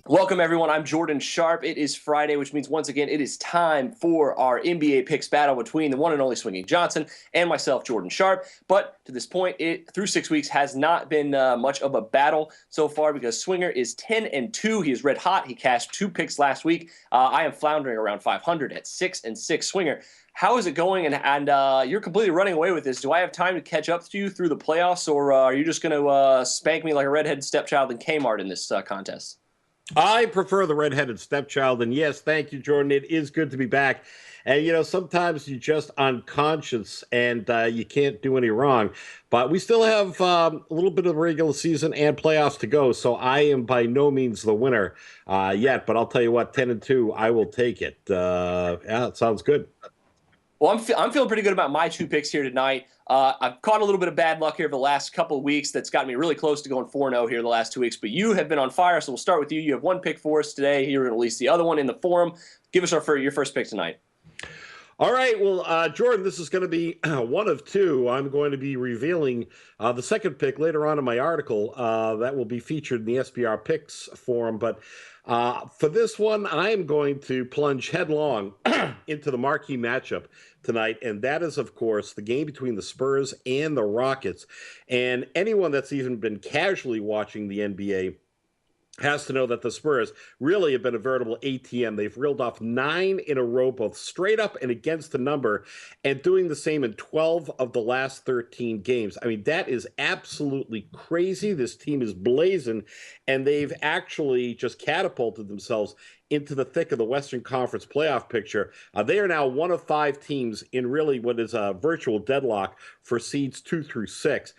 Welcome, everyone. I'm Jordan Sharp. It is Friday, which means once again it is time for our NBA picks battle between the one and only Swinging Johnson and myself, Jordan Sharp. But to this point, it through 6 weeks has not been much of a battle so far because Swinger is 10-2. He is red hot. He cashed 2 picks last week. I am floundering around 500 at 6-6. Swinger, how is it going? And you're completely running away with this. Do I have time to catch up to you through the playoffs, or are you just going to spank me like a redheaded stepchild in Kmart in this contest? I prefer the redheaded stepchild. And yes, thank you, Jordan. It is good to be back. And, sometimes you're just unconscious and you can't do any wrong. But we still have a little bit of regular season and playoffs to go. So I am by no means the winner yet. But I'll tell you what, 10-2, I will take it. Yeah, it sounds good. Well, I'm feeling pretty good about my 2 picks here tonight. I've caught a little bit of bad luck here over the last couple of weeks. That's gotten me really close to going 4-0 here the last 2 weeks. But you have been on fire, so we'll start with you. You have one pick for us today. You're going to release the other one in the forum. Give us your first pick tonight. All right. Well, Jordan, this is going to be one of two. I'm going to be revealing the second pick later on in my article that will be featured in the SBR Picks forum. But for this one, I am going to plunge headlong into the marquee matchup tonight. And that is, of course, the game between the Spurs and the Rockets. And anyone that's even been casually watching the NBA has to know that the Spurs really have been a veritable ATM. They've reeled off 9 in a row, both straight up and against the number, and doing the same in 12 of the last 13 games. I mean, that is absolutely crazy. This team is blazing, and they've actually just catapulted themselves into the thick of the Western Conference playoff picture. They are now one of 5 teams in really what is a virtual deadlock for seeds 2 through 6.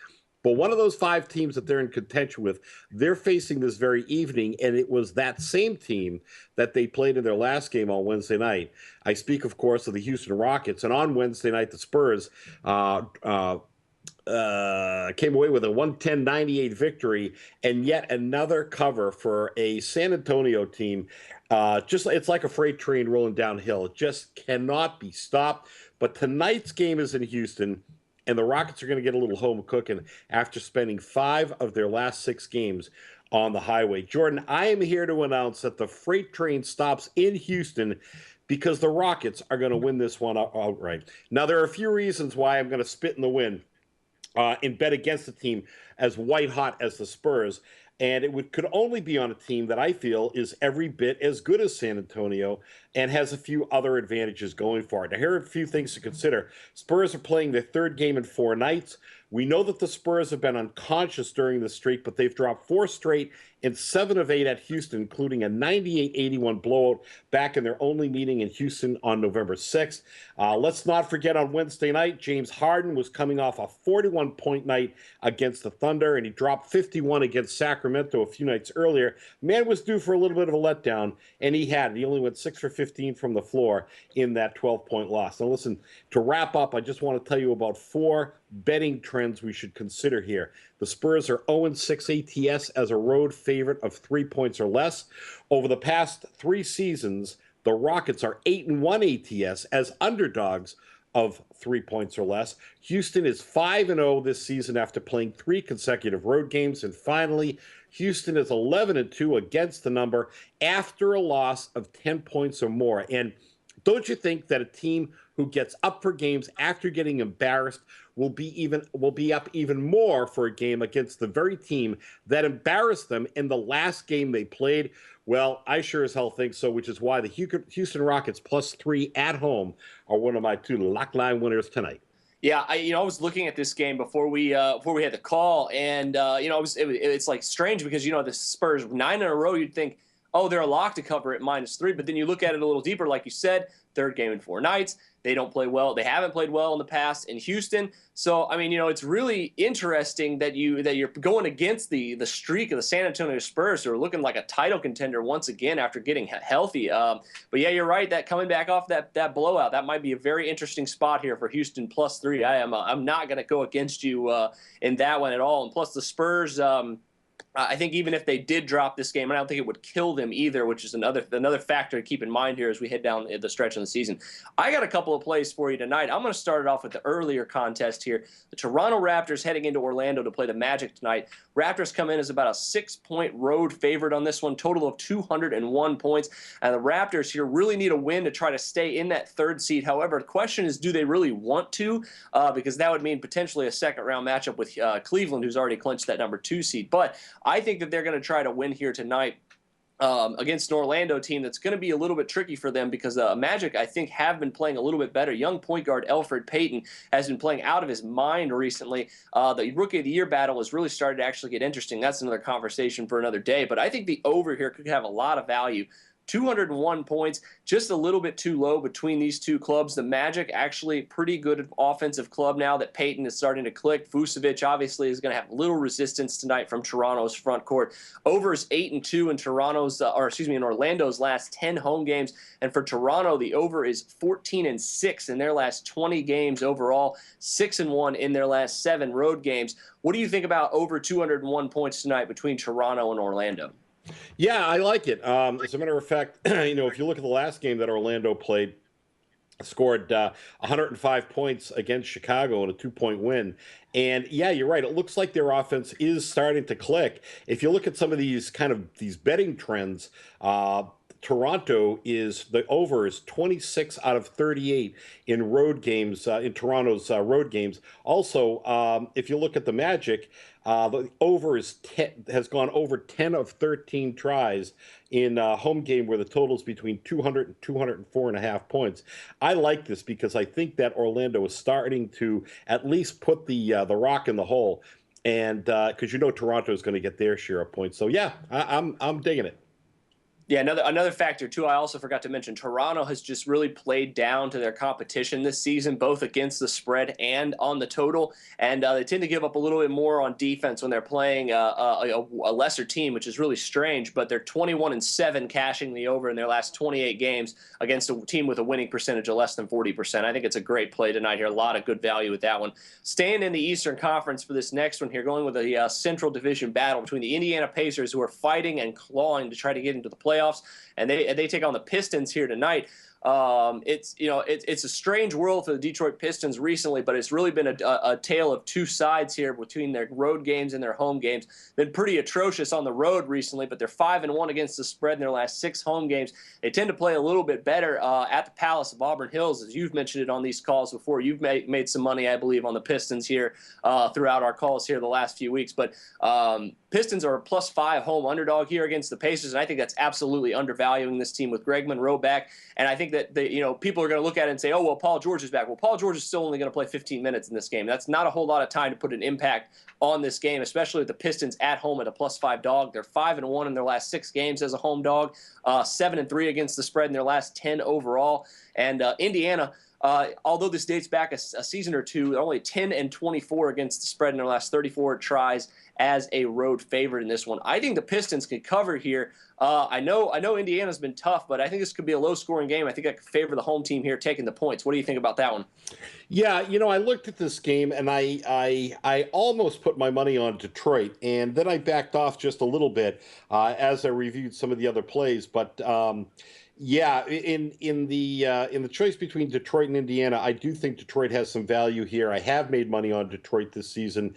But one of those 5 teams that they're in contention with, they're facing this very evening, and it was that same team that they played in their last game on Wednesday night. I speak, of course, of the Houston Rockets, and on Wednesday night, the Spurs came away with a 110-98 victory, and yet another cover for a San Antonio team. It's like a freight train rolling downhill. It just cannot be stopped. But tonight's game is in Houston, and the Rockets are going to get a little home cooking after spending 5 of their last 6 games on the highway. Jordan, I am here to announce that the freight train stops in Houston because the Rockets are going to win this one outright. Now, there are a few reasons why I'm going to spit in the wind and bet against a team as white hot as the Spurs. And could only be on a team that I feel is every bit as good as San Antonio and has a few other advantages going for it. Now, here are a few things to consider. Spurs are playing their 3rd game in 4 nights. We know that the Spurs have been unconscious during the streak, but they've dropped 4 straight in 7 of 8 at Houston, including a 98-81 blowout back in their only meeting in Houston on November 6th. Let's not forget on Wednesday night, James Harden was coming off a 41-point night against the Thunder, and he dropped 51 against Sacramento a few nights earlier. Man was due for a little bit of a letdown, and he had it. He only went 6 for 15 from the floor in that 12-point loss. Now listen, to wrap up, I just want to tell you about 4 betting trends we should consider here. The Spurs are 0-6 ATS as a road favorite of 3 points or less. Over the past 3 seasons, the Rockets are 8-1 ATS as underdogs of 3 points or less. Houston is 5-0 this season after playing 3 consecutive road games. And finally, Houston is 11-2 against the number after a loss of 10 points or more. And don't you think that a team who gets up for games after getting embarrassed will be up even more for a game against the very team that embarrassed them in the last game they played? Well, I sure as hell think so, which is why the Houston Rockets +3 at home are one of my 2 lock line winners tonight. Yeah, I was looking at this game before we had the call, and it's like strange because the Spurs 9 in a row. You'd think, oh, they're a lock to cover at -3, but then you look at it a little deeper, like you said, 3rd game in 4 nights. They don't play well. They haven't played well in the past in Houston. So I mean, it's really interesting that you're going against the streak of the San Antonio Spurs, who are looking like a title contender once again after getting healthy. But yeah, you're right. That coming back off that blowout, that might be a very interesting spot here for Houston +3. I'm not going to go against you in that one at all. And plus the Spurs. I think even if they did drop this game, and I don't think it would kill them either, which is another factor to keep in mind here as we head down the stretch of the season. I got a couple of plays for you tonight. I'm going to start it off with the earlier contest here. The Toronto Raptors heading into Orlando to play the Magic tonight. Raptors come in as about a 6-point road favorite on this one, total of 201 points. And the Raptors here really need a win to try to stay in that third seed. However, the question is, do they really want to? Because that would mean potentially a second-round matchup with Cleveland, who's already clinched that number 2 seed. But I think that they're going to try to win here tonight against an Orlando team that's going to be a little bit tricky for them because Magic, I think, have been playing a little bit better. Young point guard Elfrid Payton has been playing out of his mind recently. The Rookie of the Year battle has really started to actually get interesting. That's another conversation for another day. But I think the over here could have a lot of value. 201 points, just a little bit too low between these two clubs. The Magic actually pretty good offensive club now that Payton is starting to click. Vucevic obviously is going to have little resistance tonight from Toronto's front court. Over is 8-2 in in Orlando's last 10 home games, and for Toronto the over is 14-6 in their last 20 games overall, 6-1 in their last 7 road games. What do you think about over 201 points tonight between Toronto and Orlando? Yeah, I like it. As a matter of fact, if you look at the last game that Orlando played, scored 105 points against Chicago in a 2-point win. And yeah, you're right. It looks like their offense is starting to click. If you look at some of these betting trends, Toronto the over is 26 out of 38 in road games, in Toronto's road games. Also, if you look at the Magic, the over has gone over 10 of 13 tries in a home game where the total's between 200 and 204.5 points. I like this because I think that Orlando is starting to at least put the rock in the hole, and because Toronto is going to get their share of points. So yeah, I'm digging it. Yeah, another factor too. I also forgot to mention Toronto has just really played down to their competition this season, both against the spread and on the total. And they tend to give up a little bit more on defense when they're playing a lesser team, which is really strange. But they're 21-7 cashing the over in their last 28 games against a team with a winning percentage of less than 40%. I think it's a great play tonight here. A lot of good value with that one. Staying in the Eastern Conference for this next one here, going with a Central Division battle between the Indiana Pacers, who are fighting and clawing to try to get into the playoffs, and they take on the Pistons here tonight. It's a strange world for the Detroit Pistons recently, but it's really been a tale of two sides here between their road games and their home games. Been pretty atrocious on the road recently, but they're 5-1 against the spread in their last 6 home games. They tend to play a little bit better at the Palace of Auburn Hills, as you've mentioned it on these calls before. You've made some money, I believe, on the Pistons here throughout our calls here the last few weeks. But Pistons are a +5 home underdog here against the Pacers, and I think that's absolutely undervaluing this team with Greg Monroe back. And I think that people are going to look at it and say, oh, well, Paul George is back. Well, Paul George is still only going to play 15 minutes in this game. That's not a whole lot of time to put an impact on this game, especially with the Pistons at home at a +5 dog. They're 5-1 in their last 6 games as a home dog, 7-3 against the spread in their last 10 overall. And Indiana, although this dates back a season or two, they're only 10-24 against the spread in their last 34 tries as a road favorite in this one. I think the Pistons can cover here. I know Indiana's been tough, but I think this could be a low-scoring game. I think I could favor the home team here taking the points. What do you think about that one? Yeah, I looked at this game and I almost put my money on Detroit, and then I backed off just a little bit as I reviewed some of the other plays. But yeah, in the choice between Detroit and Indiana, I do think Detroit has some value here. I have made money on Detroit this season.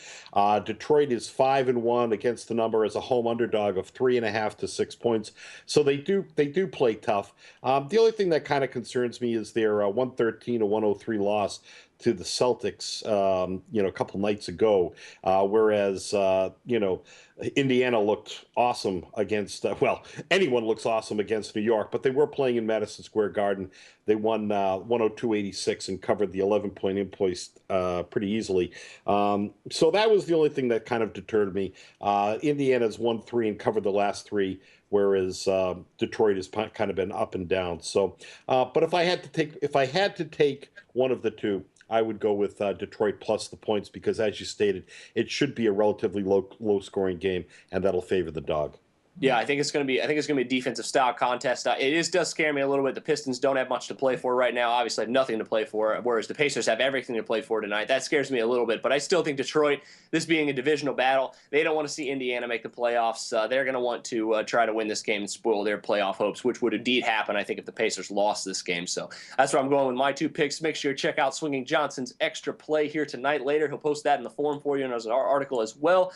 Detroit is 5-1 against the number as a home underdog of 3.5 to 6 points. So they do play tough. The only thing that kind of concerns me is their 113-103 loss to the Celtics, a couple nights ago, whereas Indiana looked awesome against. Anyone looks awesome against New York, but they were playing in Madison Square Garden. They won 102-86 and covered the 11-point inpost pretty easily. So that was the only thing that kind of deterred me. Indiana's won 3 and covered the last 3. Whereas Detroit has kind of been up and down. So, but if I had to take one of the two, I would go with Detroit plus the points because, as you stated, it should be a relatively low scoring game, and that'll favor the dog. Yeah, I think it's going to be. I think it's going to be a defensive style contest. Does scare me a little bit. The Pistons don't have much to play for right now. Obviously, have nothing to play for, whereas the Pacers have everything to play for tonight. That scares me a little bit. But I still think Detroit, this being a divisional battle, they don't want to see Indiana make the playoffs. They're going to want to try to win this game and spoil their playoff hopes, which would indeed happen, I think, if the Pacers lost this game. So that's where I'm going with my two picks. Make sure you check out Swinging Johnson's extra play here tonight. Later, he'll post that in the forum for you and as an article as well.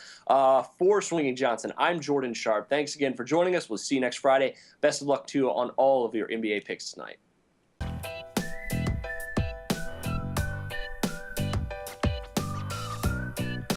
For Swinging Johnson, I'm Jordan Sharp. Thanks again for joining us. We'll see you next Friday. Best of luck to you on all of your NBA picks tonight.